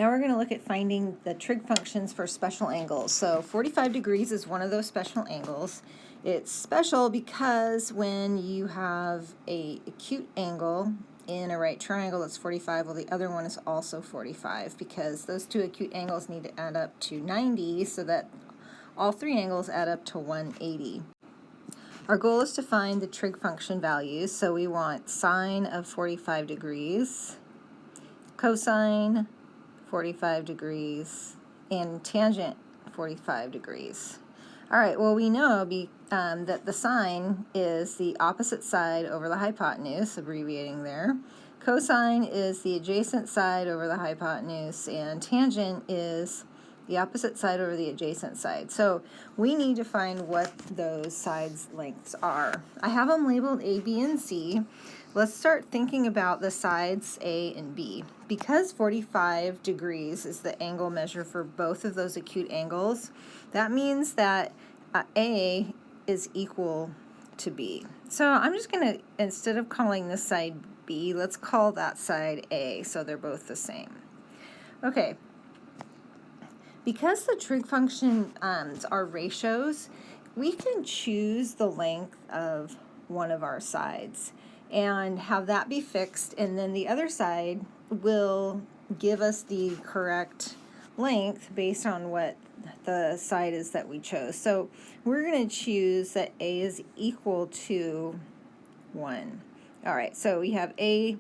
Now we're going to look at finding the trig functions for special angles. So 45 degrees is one of those special angles. It's special because when you have an acute angle in a right triangle that's 45, well, the other one is also 45 because those two acute angles need to add up to 90 so that all three angles add up to 180. Our goal is to find the trig function values, so we want sine of 45 degrees, cosine 45 degrees, and tangent 45 degrees. All right, well, we know that the sine is the opposite side over the hypotenuse, abbreviating there. Cosine is the adjacent side over the hypotenuse, and tangent is the opposite side over the adjacent side. So we need to find what those sides lengths are. I have them labeled A, B, and C. Let's start thinking about the sides A and B. Because 45 degrees is the angle measure for both of those acute angles, that means that A is equal to B. So I'm just going to, instead of calling this side B, let's call that side A, so they're both the same. Okay. Because the trig functions are ratios, we can choose the length of one of our sides and have that be fixed, and then the other side will give us the correct length based on what the side is that we chose. So we're going to choose that A is equal to 1. All right, so we have A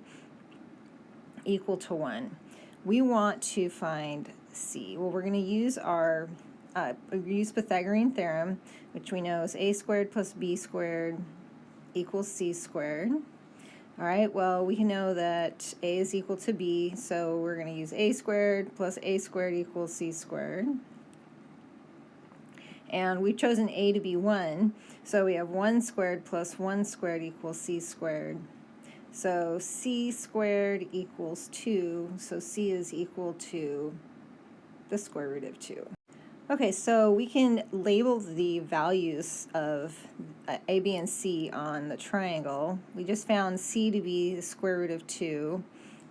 equal to 1. We want to find C. Well, we're going to use our Pythagorean theorem, which we know is A squared plus B squared equals C squared. All right, well, we know that A is equal to B, so we're going to use A squared plus A squared equals C squared. And we've chosen A to be 1, so we have 1 squared plus 1 squared equals C squared. So C squared equals 2, so C is equal to the square root of 2. Okay, so we can label the values of A, B, and C on the triangle. We just found C to be the square root of 2.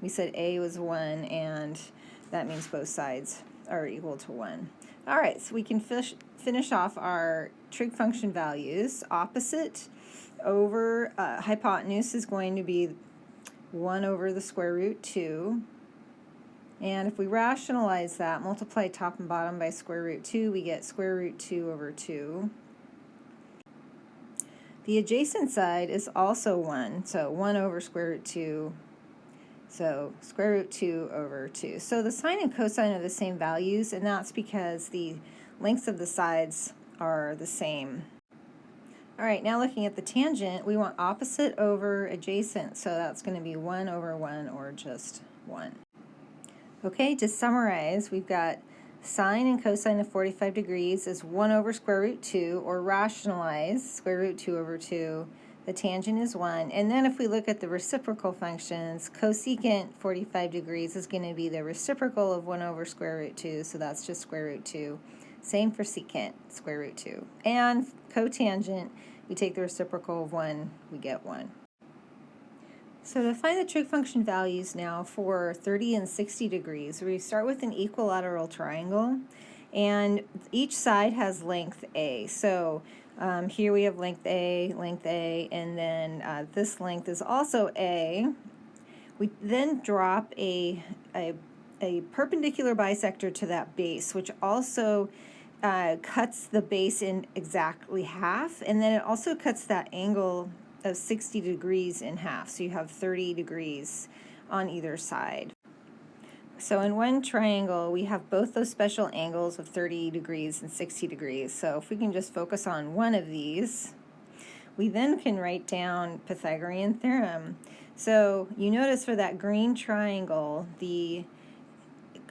We said A was 1, and that means both sides are equal to 1. All right, so we can finish off our trig function values. Opposite over hypotenuse is going to be 1 over the square root 2. And if we rationalize that, multiply top and bottom by square root 2, we get square root 2 over 2. The adjacent side is also 1, so 1 over square root 2, so square root 2 over 2. So the sine and cosine are the same values, and that's because the lengths of the sides are the same. All right, now looking at the tangent, we want opposite over adjacent, so that's going to be 1 over 1 or just 1. Okay, to summarize, we've got sine and cosine of 45 degrees is 1 over square root 2, or rationalize square root 2 over 2. The tangent is 1. And then if we look at the reciprocal functions, cosecant 45 degrees is going to be the reciprocal of 1 over square root 2, so that's just square root 2. Same for secant, square root 2. And cotangent, we take the reciprocal of 1, we get 1. So to find the trig function values now for 30 and 60 degrees, we start with an equilateral triangle, and each side has length A. So here we have length A, and then this length is also A. We then drop a perpendicular bisector to that base, which also cuts the base in exactly half, and then it also cuts that angle of 60 degrees in half, so you have 30 degrees on either side. So in one triangle, we have both those special angles of 30 degrees and 60 degrees. So if we can just focus on one of these, we then can write down Pythagorean theorem. So you notice for that green triangle, the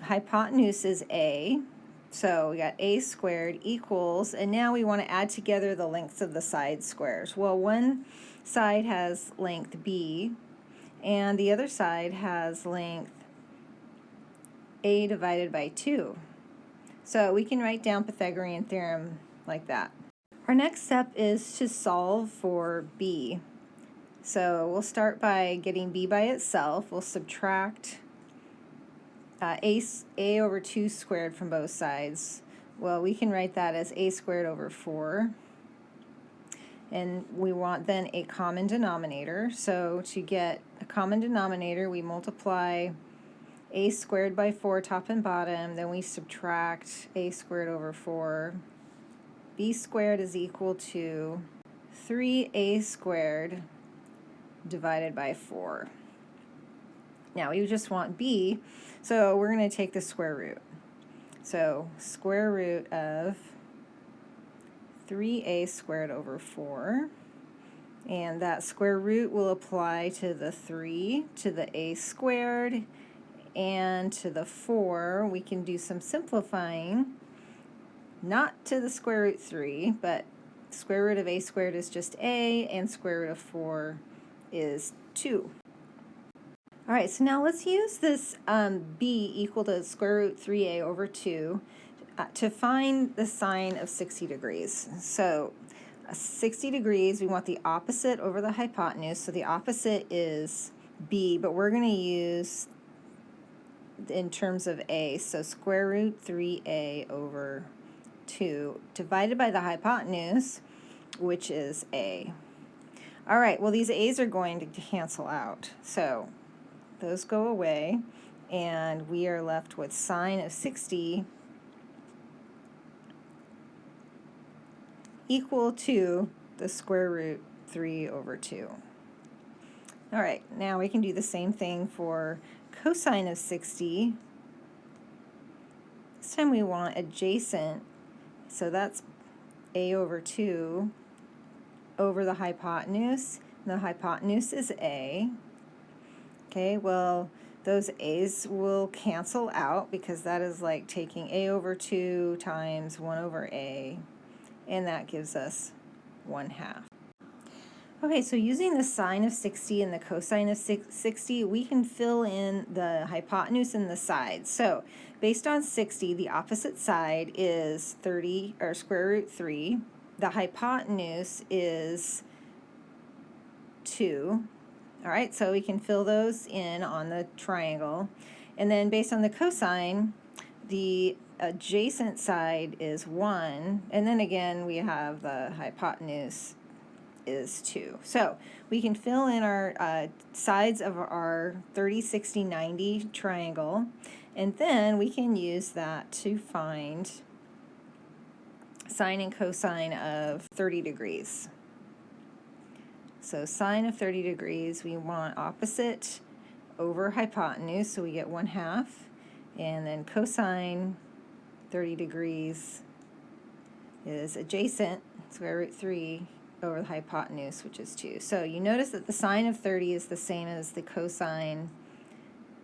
hypotenuse is A, so we got A squared equals, and now we want to add together the lengths of the side squares. Well, one side has length B, and the other side has length A divided by 2. So we can write down Pythagorean theorem like that. Our next step is to solve for B. So we'll start by getting B by itself. We'll subtract a over 2 squared from both sides. Well, we can write that as a squared over 4. And we want then a common denominator. So to get a common denominator, we multiply a squared by 4 top and bottom, then we subtract a squared over 4. B squared is equal to 3a squared divided by 4. Now we just want b, so we're going to take the square root. So square root of 3a squared over 4, and that square root will apply to the 3, to the a squared, and to the 4. We can do some simplifying, not to the square root 3, but square root of a squared is just a, and square root of 4 is 2. All right, so now let's use this b equal to square root 3a over 2 to find the sine of 60 degrees. So 60 degrees, we want the opposite over the hypotenuse, so the opposite is b, but we're going to use in terms of a, so square root 3a over 2 divided by the hypotenuse, which is a. All right, well, these a's are going to cancel out, so those go away, and we are left with sine of 60 equal to the square root 3 over 2. All right, now we can do the same thing for cosine of 60. This time we want adjacent, so that's a over 2 over the hypotenuse. The hypotenuse is a. Okay, well, those a's will cancel out because that is like taking a over 2 times 1 over a, and that gives us 1/2. Okay, so using the sine of 60 and the cosine of 60, we can fill in the hypotenuse and the sides. So based on 60, the opposite side is 30, or square root 3. The hypotenuse is 2. All right, so we can fill those in on the triangle. And then based on the cosine, the adjacent side is 1. And then again, we have the hypotenuse is 2. So we can fill in our sides of our 30, 60, 90 triangle, and then we can use that to find sine and cosine of 30 degrees. So sine of 30 degrees, we want opposite over hypotenuse, so we get 1/2, and then cosine 30 degrees is adjacent, square root 3, over the hypotenuse, which is 2. So you notice that the sine of 30 is the same as the cosine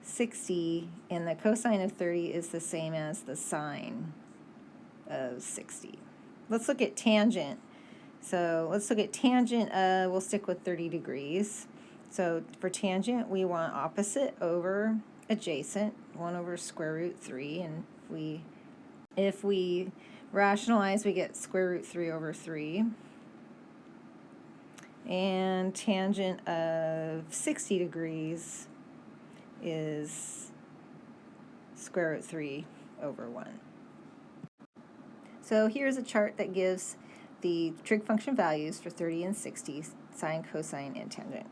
60, and the cosine of 30 is the same as the sine of 60. Let's look at tangent. So let's look at tangent. We'll stick with 30 degrees. So for tangent, we want opposite over adjacent, 1 over square root 3, and if we rationalize, we get square root 3 over 3. And tangent of 60 degrees is square root 3 over 1. So here's a chart that gives the trig function values for 30 and 60, sine, cosine, and tangent.